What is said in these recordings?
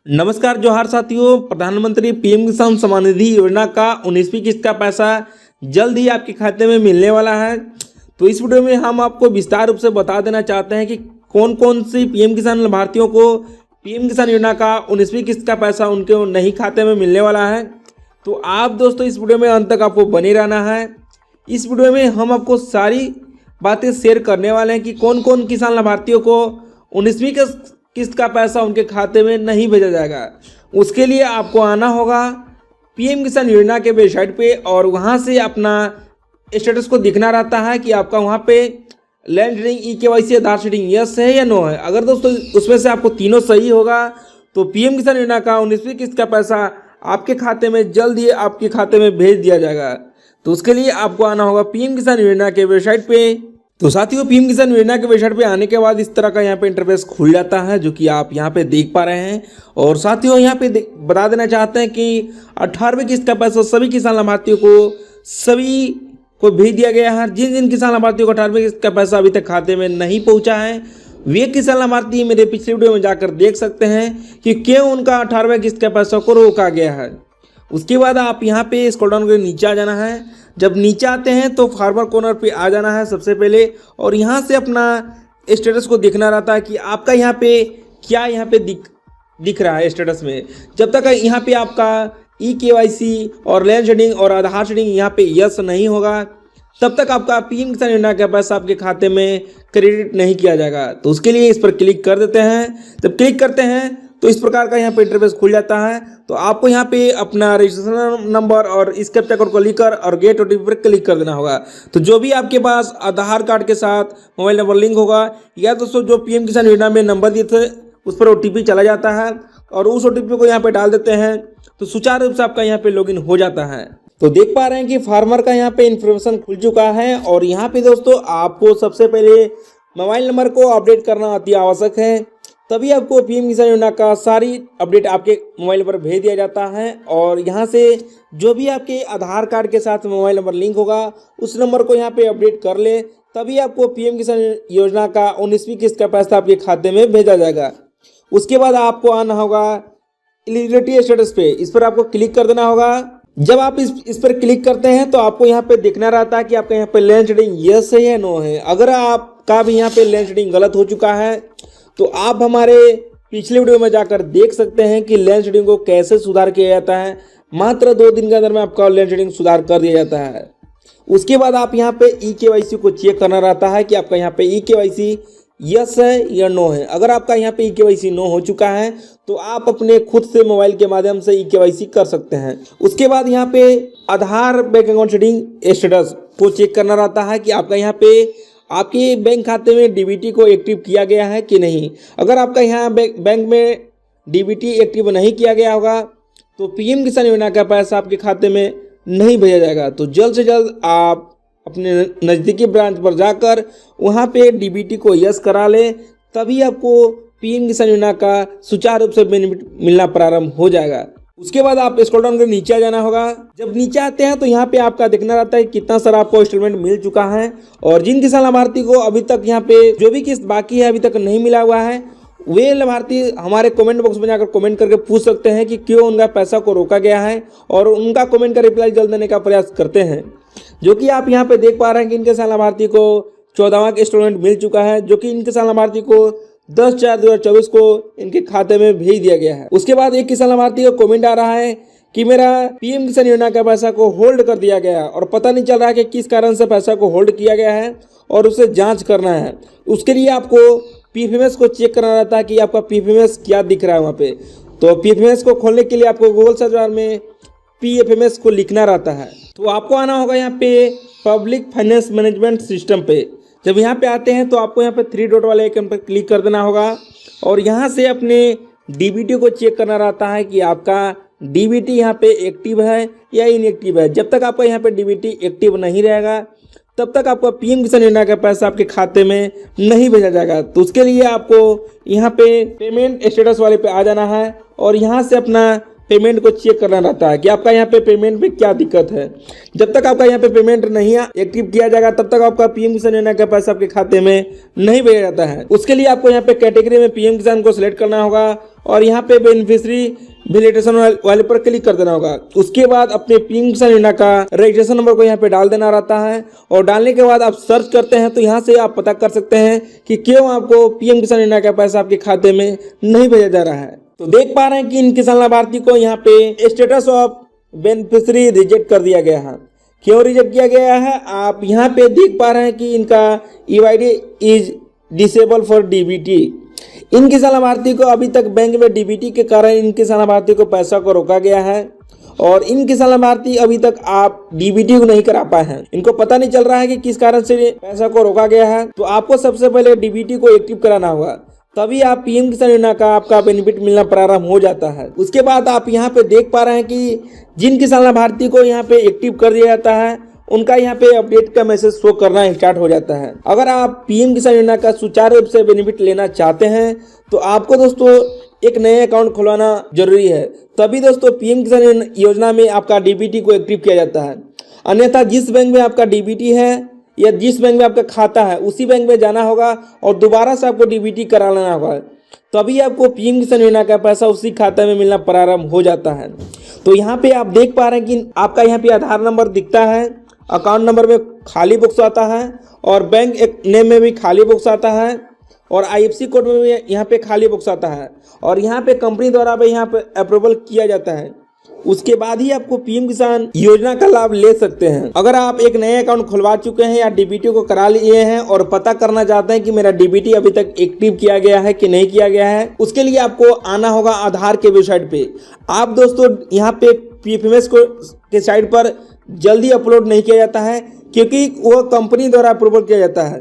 नमस्कार जोहार साथियों। प्रधानमंत्री पीएम किसान सम्मान निधि योजना का 19वीं किस्त का पैसा जल्द ही आपके खाते में मिलने वाला है। तो इस वीडियो में हम आपको विस्तार रूप से बता देना चाहते हैं कि कौन कौन सी पीएम किसान लाभार्थियों को पीएम किसान योजना का 19वीं किस्त का पैसा उनके नहीं खाते में मिलने वाला है। तो आप दोस्तों इस वीडियो में अंत तक आपको बने रहना है। इस वीडियो में हम आपको सारी बातें शेयर करने वाले हैं कि कौन कौन किसान लाभार्थियों को 19वीं किस्त का पैसा उनके खाते में नहीं भेजा जाएगा। उसके लिए आपको आना होगा पीएम किसान योजना के वेबसाइट पे और वहाँ से अपना स्टेटस को दिखना रहता है कि आपका वहाँ पे लैंड रीडिंग, ई-केवाईसी, आधार सीडिंग यस है या नो है। अगर दोस्तों उसमें से आपको तीनों सही होगा तो पीएम किसान योजना का 19वीं किस्त का पैसा आपके खाते में जल्द ही आपके खाते में भेज दिया जाएगा। तो उसके लिए आपको आना होगा पीएम किसान योजना के वेबसाइट पे। तो साथियों पीएम किसान योजना के वेबसाइट पे आने के बाद इस तरह का यहाँ पे इंटरफेस खुल जाता है जो कि आप यहाँ पे देख पा रहे हैं। और साथियों यहाँ पे बता देना चाहते हैं कि 18वीं किस्त का पैसा सभी किसान लाभार्थियों को भेज दिया गया है। जिन जिन किसान लाभार्थियों को 18वीं किस्त का पैसा अभी तक खाते में नहीं पहुँचा है वे किसान लाभार्थी मेरे पिछले वीडियो में जाकर देख सकते हैं कि क्यों उनका 18वें किस्त का पैसा को रोका गया है। उसके बाद आप यहाँ पे स्क्रॉल डाउन करके नीचे आ जाना है। जब नीचे आते हैं तो फार्मर कॉर्नर पे आ जाना है सबसे पहले और यहाँ से अपना स्टेटस को देखना रहता है कि आपका यहाँ पे क्या यहाँ पे दिख रहा है स्टेटस में। जब तक यहाँ पे आपका ई-केवाईसी और लैंड सीडिंग और आधार सीडिंग यहाँ पे यस नहीं होगा तब तक आपका पीएम किसान योजना का पैसा आपके खाते में क्रेडिट नहीं किया जाएगा। तो उसके लिए इस पर क्लिक कर देते हैं। जब क्लिक करते हैं तो इस प्रकार का यहाँ पे इंटरफेस खुल जाता है। तो आपको यहाँ पे अपना रजिस्ट्रेशन नंबर और इस कैप्चा कोड को लिखकर और गेट ओटीपी पर क्लिक कर देना होगा। तो जो भी आपके पास आधार कार्ड के साथ मोबाइल नंबर लिंक होगा या दोस्तों जो पीएम किसान योजना में नंबर दिए थे उस पर ओटीपी चला जाता है और उस ओटीपी को यहाँ पे डाल देते हैं तो सुचारू रूप से आपका यहाँ पे लॉगिन हो जाता है। तो देख पा रहे हैं कि फार्मर का यहाँ पे इन्फॉर्मेशन खुल चुका है और यहाँ पे दोस्तों आपको सबसे पहले मोबाइल नंबर को अपडेट करना अति आवश्यक है। तभी आपको पीएम किसान योजना का सारी अपडेट आपके मोबाइल पर भेज दिया जाता है। और यहाँ से जो भी आपके आधार कार्ड के साथ मोबाइल नंबर लिंक होगा उस नंबर को यहाँ पे अपडेट कर ले तभी आपको पीएम किसान योजना का 19वीं किस्त का पैसा आपके खाते में भेजा जाएगा। उसके बाद आपको आना होगा एलिजिबिलिटी स्टेटस पे, इस पर आपको क्लिक कर देना होगा। जब आप इस पर क्लिक करते हैं तो आपको यहाँ पे देखना रहता है कि आपका यहाँ पे लैंड सीडिंग यस है या नो है। अगर आपका भी यहाँ पे लैंड सीडिंग गलत हो चुका है तो आप हमारे पिछले वीडियो में जाकर देख सकते हैं कि लैंड सीडिंग को कैसे सुधार किया जाता है। मात्र 2 दिन के अंदर में आपका लैंड सीडिंग सुधार कर दिया जाता है। उसके बाद आप यहाँ पे ई-केवाईसी को चेक करना रहता है कि आपका यहाँ पे ई-केवाईसी यस है या नो है। अगर आपका यहाँ पे ई-केवाईसी नो हो चुका है तो आप अपने खुद से मोबाइल के माध्यम से ई-केवाईसी कर सकते हैं। उसके बाद यहाँ पे आधार बैंक अकाउंट सीडिंग स्टेटस को चेक करना रहता है कि आपका यहाँ पे आपके बैंक खाते में डीबीटी को एक्टिव किया गया है कि नहीं। अगर आपका यहाँ बैंक में डीबीटी एक्टिव नहीं किया गया होगा तो पीएम किसान योजना का पैसा आपके खाते में नहीं भेजा जाएगा। तो जल्द से जल्द आप अपने नज़दीकी ब्रांच पर जाकर वहाँ पे डीबीटी को यस करा ले तभी आपको पीएम किसान योजना का सुचारू रूप से बेनिफिट मिलना प्रारंभ हो जाएगा। उसके बाद आप स्क्रॉल डाउन कर नीचे आ जाना होगा। जब नीचे आते हैं तो यहाँ पे आपका देखना रहता है कितना सारा आपको इंस्टॉलमेंट मिल चुका है और जिन किसान लाभार्थी को अभी तक यहाँ पे जो भी किस्त बाकी है अभी तक नहीं मिला हुआ है वे लाभार्थी हमारे कमेंट बॉक्स में जाकर कमेंट करके पूछ सकते हैं कि क्यों उनका पैसा को रोका गया है और उनका कमेंट का रिप्लाई जल्द देने का प्रयास करते हैं। जो कि आप यहाँ पे देख पा रहे हैं कि इन किसान लाभार्थी को 14वां इंस्टॉलमेंट मिल चुका है जो कि इन किसान लाभार्थी को 10/4/2024 को इनके खाते में भेज दिया गया है। उसके बाद एक किसान लाभार्थी का कमेंट आ रहा है कि मेरा पीएम किसान योजना का पैसा को होल्ड कर दिया गया है और पता नहीं चल रहा है कि किस कारण से पैसा को होल्ड किया गया है और उसे जांच करना है। उसके लिए आपको पीएफएमएस को चेक करना रहता है कि आपका पीएफएमएस क्या दिख रहा है वहाँ पे। तो पीएफएमएस को खोलने के लिए आपको गूगल सर्च बार में पीएफएमएस को लिखना रहता है। तो आपको आना होगा यहाँ पे पब्लिक फाइनेंस मैनेजमेंट सिस्टम पे। जब यहाँ पे आते हैं तो आपको यहाँ पे 3 डॉट वाले आइकन पर क्लिक कर देना होगा और यहाँ से अपने डीबीटी को चेक करना रहता है कि आपका डीबीटी यहाँ पे एक्टिव है या इनएक्टिव है। जब तक आपका यहाँ पे डीबीटी एक्टिव नहीं रहेगा तब तक आपका पीएम किसान योजना का पैसा आपके खाते में नहीं भेजा जाएगा। तो उसके लिए आपको यहाँ पे पेमेंट स्टेटस वाले पे आ जाना है और यहाँ से अपना पेमेंट को चेक करना रहता है कि आपका यहाँ पे पेमेंट में क्या दिक्कत है। जब तक आपका यहाँ पे पेमेंट नहीं एक्टिव किया जाएगा तब तक आपका पीएम किसान योजना का पैसा आपके खाते में नहीं भेजा जाता है। उसके लिए आपको यहाँ पे कैटेगरी में पीएम किसान को सिलेक्ट करना होगा और यहाँ पे बेनिफिशियरी वैलिडेशन वाले पर क्लिक कर देना होगा। उसके बाद अपने पीएम किसान योजना का रजिस्ट्रेशन नंबर को यहाँ पे डाल देना रहता है और डालने के बाद आप सर्च करते हैं तो यहाँ से आप पता कर सकते हैं कि क्यों आपको पीएम किसान योजना का पैसा आपके खाते में नहीं भेजा जा रहा है। तो देख पा रहे हैं कि इन किसान लाभार्थी को यहाँ पे स्टेटस ऑफ बेनिफिशियरी रिजेक्ट कर दिया गया है। क्यों रिजेक्ट किया गया है आप यहाँ पे देख पा रहे हैं कि इनका ईवाईडी इज डिसेबल फॉर डीबीटी। इन किसान लाभार्थी को अभी तक बैंक में डीबीटी के कारण इन किसान लाभार्थी को पैसा को रोका गया है और इन किसान लाभार्थी अभी तक आप डीबीटी को नहीं करा पाए हैं। इनको पता नहीं चल रहा है कि किस कारण से पैसा को रोका गया है। तो आपको सबसे पहले डीबीटी को एक्टिव कराना होगा, तभी आप पीएम किसान योजना का आपका बेनिफिट मिलना प्रारंभ हो जाता है। उसके बाद आप यहाँ पे देख पा रहे हैं कि जिन किसान लाभार्थी को यहाँ पे एक्टिव कर दिया जाता है उनका यहाँ पे अपडेट का मैसेज शो करना स्टार्ट हो जाता है। अगर आप पीएम किसान योजना का सुचारू रूप से बेनिफिट लेना चाहते हैं तो आपको दोस्तों एक नया अकाउंट खुलवाना जरूरी है, तभी दोस्तों पीएम किसान योजना में आपका डीबीटी को एक्टिव किया जाता है। अन्यथा जिस बैंक में आपका डीबीटी है या जिस बैंक में आपका खाता है उसी बैंक में जाना होगा और दोबारा से आपको डीबीटी करा लेना होगा, तभी आपको पीएम किसान योजना का पैसा उसी खाते में मिलना प्रारंभ हो जाता है। तो यहाँ पे आप देख पा रहे हैं कि आपका यहाँ पे आधार नंबर दिखता है, अकाउंट नंबर में खाली बॉक्स आता है और बैंक नेम में भी खाली बॉक्स आता है और आईएफएससी कोड में भी यहाँ पे खाली बॉक्स आता है और यहाँ पे कंपनी द्वारा भी यहाँ पे अप्रूवल किया जाता है। उसके बाद ही आपको पीएम किसान योजना का लाभ ले सकते हैं। अगर आप एक नया अकाउंट खुलवा चुके हैं या डीबीटी को करा लिए हैं और पता करना चाहते हैं कि मेरा डीबीटी अभी तक एक्टिव किया गया है कि नहीं किया गया है, उसके लिए आपको आना होगा आधार के वेबसाइट पे। आप दोस्तों यहाँ पे पीएफएमएस के साइट पर जल्दी अपलोड नहीं किया जाता है क्योंकि वो कंपनी द्वारा अप्रूवल किया जाता है।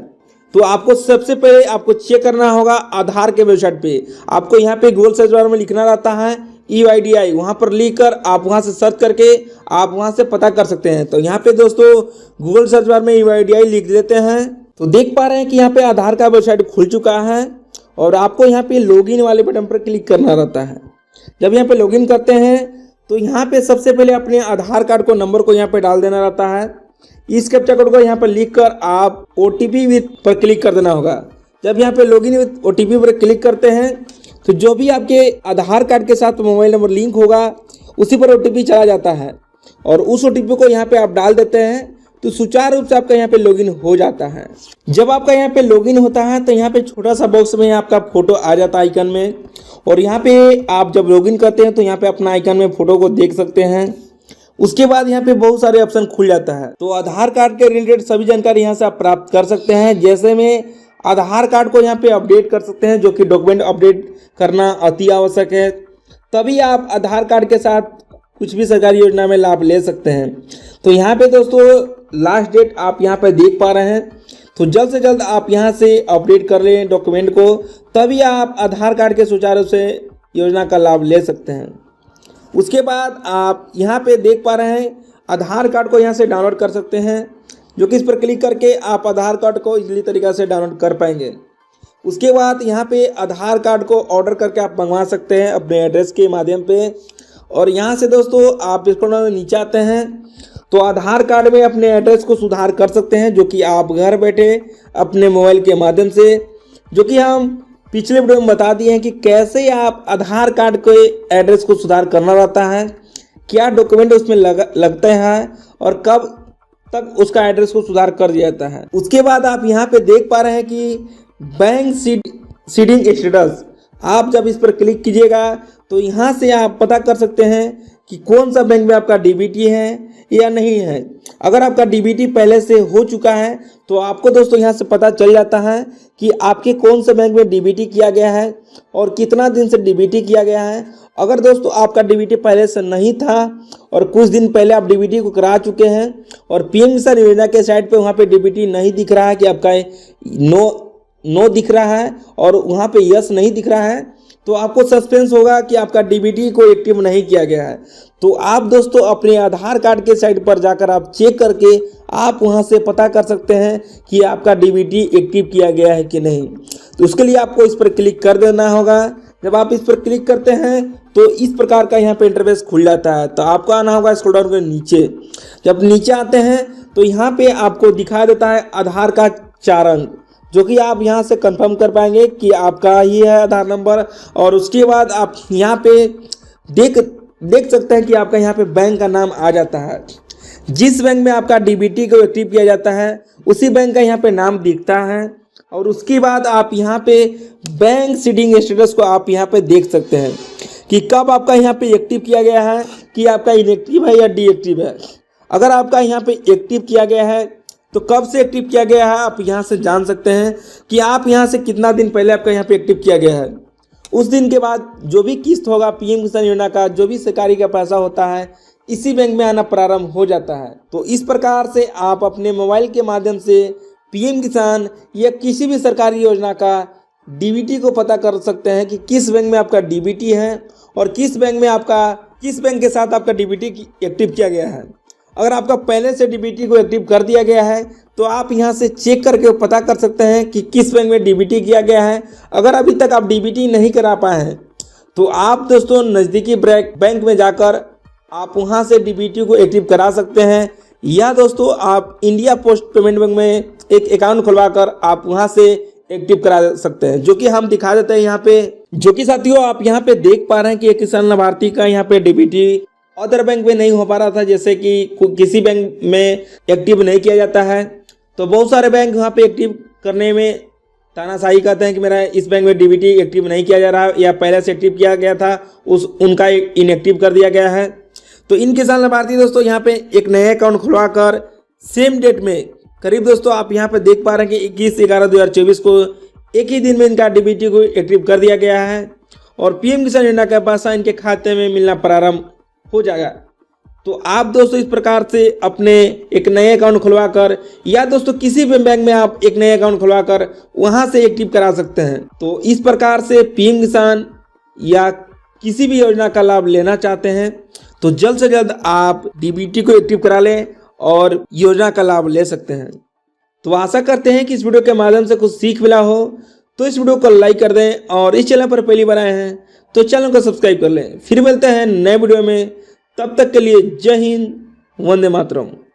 तो आपको सबसे पहले आपको चेक करना होगा आधार के वेबसाइट पे। आपको यहाँ पे गूगल सर्च बार में लिखना रहता है EYDI, वहाँ पर लिख कर आप वहाँ से सर्च करके आप वहाँ से पता कर सकते हैं। तो यहाँ पे दोस्तों गूगल सर्च बार में EYDI लिख देते हैं तो देख पा रहे हैं कि यहाँ पे आधार का वेबसाइट खुल चुका है और आपको यहाँ पे लॉगिन वाले बटन पर क्लिक करना रहता है। जब यहाँ पे लॉगिन करते हैं तो यहाँ पे सबसे पहले अपने आधार कार्ड को नंबर को यहाँ पे डाल देना रहता है। इस कैप्चा कोड को यहाँ पर लिख कर आप OTP विथ पर क्लिक कर देना होगा। जब यहाँ पे लॉगिन विथ OTP पर क्लिक करते हैं तो जो भी आपके आधार कार्ड के साथ मोबाइल नंबर लिंक होगा उसी पर OTP चला जाता है और उस OTP को यहाँ पे आप डाल देते हैं तो सुचारू रूप से आपका यहाँ पे लॉगिन हो जाता है। जब आपका यहाँ पे लॉगिन होता है तो यहाँ पे छोटा सा बॉक्स में आपका फोटो आ जाता है आइकन में और यहाँ पे आप जब लॉगिन करते हैं तो यहाँ पे अपना आइकन में फोटो को देख सकते हैं। उसके बाद यहाँ पे बहुत सारे ऑप्शन खुल जाता है। तो आधार कार्ड के रिलेटेड सभी जानकारी यहाँ से आप प्राप्त कर सकते हैं। जैसे में आधार कार्ड को यहाँ पे अपडेट कर सकते हैं, जो कि डॉक्यूमेंट अपडेट करना अति आवश्यक है, तभी आप आधार कार्ड के साथ कुछ भी सरकारी योजना में लाभ ले सकते हैं। तो यहाँ पे दोस्तों लास्ट डेट आप यहाँ पे देख पा रहे हैं, तो जल्द से जल्द आप यहाँ से अपडेट कर लें डॉक्यूमेंट को, तभी आप आधार कार्ड के सुचारू से योजना का लाभ ले सकते हैं। उसके बाद आप यहाँ पे देख पा रहे हैं आधार कार्ड को यहाँ से डाउनलोड कर सकते हैं, जो कि इस पर क्लिक करके आप आधार कार्ड को इजीली तरीक़ा से डाउनलोड कर पाएंगे। उसके बाद यहाँ पे आधार कार्ड को ऑर्डर करके आप मंगवा सकते हैं अपने एड्रेस के माध्यम पे। और यहाँ से दोस्तों आप स्क्रॉल नीचे आते हैं तो आधार कार्ड में अपने एड्रेस को सुधार कर सकते हैं, जो कि आप घर बैठे अपने मोबाइल के माध्यम से, जो कि हम पिछले वीडियो में बता दिए हैं कि कैसे आप आधार कार्ड के एड्रेस को सुधार करना रहता है, क्या डॉक्यूमेंट उसमें लगते हैं और कब तक उसका एड्रेस को सुधार कर दिया जाता है। उसके बाद आप यहाँ पे देख पा रहे हैं कि बैंक सीडिंग स्टेटस, आप जब इस पर क्लिक कीजिएगा तो यहाँ से आप पता कर सकते हैं कि कौन सा बैंक में आपका डीबीटी है या नहीं है। अगर आपका डीबीटी पहले से हो चुका है तो आपको दोस्तों यहाँ से पता चल जाता है कि आपके कौन से बैंक में डीबीटी किया गया है और कितना दिन से डीबीटी किया गया है। अगर दोस्तों आपका डीबीटी पहले से नहीं था और कुछ दिन पहले आप डीबीटी को करा चुके हैं और पीएम किसान योजना के साइट पे वहाँ पे डीबीटी नहीं दिख रहा है कि आपका नो दिख रहा है और वहाँ पे यस नहीं दिख रहा है, तो आपको सस्पेंस होगा कि आपका डीबीटी को एक्टिव नहीं किया गया है। तो आप दोस्तों अपने आधार कार्ड के साइट पर जाकर आप चेक करके आप वहां से पता कर सकते हैं कि आपका डीबीटी एक्टिव किया गया है कि नहीं। तो उसके लिए आपको इस पर क्लिक कर देना होगा। जब आप इस पर क्लिक करते हैं तो इस प्रकार का यहाँ पे इंटरफेस खुल जाता है। तो आपको आना होगा स्क्रॉल डाउन कर नीचे। जब नीचे आते हैं तो यहाँ पे आपको दिखा देता है आधार का 4 अंक, जो कि आप यहाँ से कंफर्म कर पाएंगे कि आपका ही है आधार नंबर। और उसके बाद आप यहाँ पे देख सकते हैं कि आपका यहाँ पे बैंक का नाम आ जाता है। जिस बैंक में आपका डीबीटी को एक्टिव किया जाता है उसी बैंक का यहाँ पे नाम दिखता है। और उसके बाद आप यहाँ पे बैंक सीडिंग स्टेटस को आप यहाँ पे देख सकते हैं कि कब आपका यहाँ पे एक्टिव किया गया है, कि आपका इनएक्टिव है या डीएक्टिव है। अगर आपका यहाँ पे एक्टिव किया गया है तो कब से एक्टिव किया गया है आप यहाँ से जान सकते हैं कि आप यहाँ से कितना दिन पहले आपका यहाँ पे एक्टिव किया गया है। उस दिन के बाद जो भी किस्त होगा पीएम किसान योजना का, जो भी सरकारी का पैसा होता है, इसी बैंक में आना प्रारंभ हो जाता है। तो इस प्रकार से आप अपने मोबाइल के माध्यम से पीएम किसान या किसी भी सरकारी योजना का डीबीटी को पता कर सकते हैं कि किस बैंक में आपका डीबीटी है और किस बैंक के साथ आपका डीबीटी एक्टिव किया गया है। अगर आपका पहले से डीबीटी को एक्टिव कर दिया गया है तो आप यहाँ से चेक करके पता कर सकते हैं कि किस बैंक में डीबीटी किया गया है। अगर अभी तक आप डीबीटी नहीं करा पाए हैं तो आप दोस्तों नज़दीकी बैंक में जाकर आप वहाँ से डीबीटी को एक्टिव करा सकते हैं, या दोस्तों आप इंडिया पोस्ट पेमेंट बैंक में एक अकाउंट खुलवाकर आप वहाँ से एक्टिव करा सकते हैं, जो कि हम दिखा देते हैं यहाँ पे। जो कि साथियों आप यहाँ पे देख पा रहे हैं कि एक किसान लाभार्थी का यहाँ पे डीबीटी अदर बैंक में नहीं हो पा रहा था, जैसे कि किसी बैंक में एक्टिव नहीं किया जाता है। तो बहुत सारे बैंक वहाँ पे एक्टिव करने में तानाशाही करते हैं कि मेरा इस बैंक में डीबीटी एक्टिव नहीं किया जा रहा या पहले से एक्टिव किया गया था उनका इनएक्टिव कर दिया गया है। तो इन किसान लाभार्थी दोस्तों यहाँ पे एक नया अकाउंट खुलवाकर सेम डेट में करीब दोस्तों आप यहाँ पे देख पा रहे हैं कि 21/11/2024 को एक ही दिन में इनका डीबीटी को एक्टिव कर दिया गया है और पीएम किसान योजना का पैसा इनके खाते में मिलना प्रारंभ हो जाएगा। तो आप दोस्तों इस प्रकार से अपने एक नए अकाउंट खुलवाकर या दोस्तों किसी भी बैंक में आप एक नए अकाउंट खुलवाकर वहां से एक्टिव करा सकते हैं। तो इस प्रकार से पीएम किसान या किसी भी योजना का लाभ लेना चाहते हैं तो जल्द से जल्द आप डीबीटी को एक्टिव करा लें और योजना का लाभ ले सकते हैं। तो आशा करते हैं कि इस वीडियो के माध्यम से कुछ सीख मिला हो। तो इस वीडियो को लाइक कर दें और इस चैनल पर पहली बार आए हैं तो चैनल को सब्सक्राइब कर लें। फिर मिलते हैं नए वीडियो में, तब तक के लिए जय हिंद, वंदे मातरम।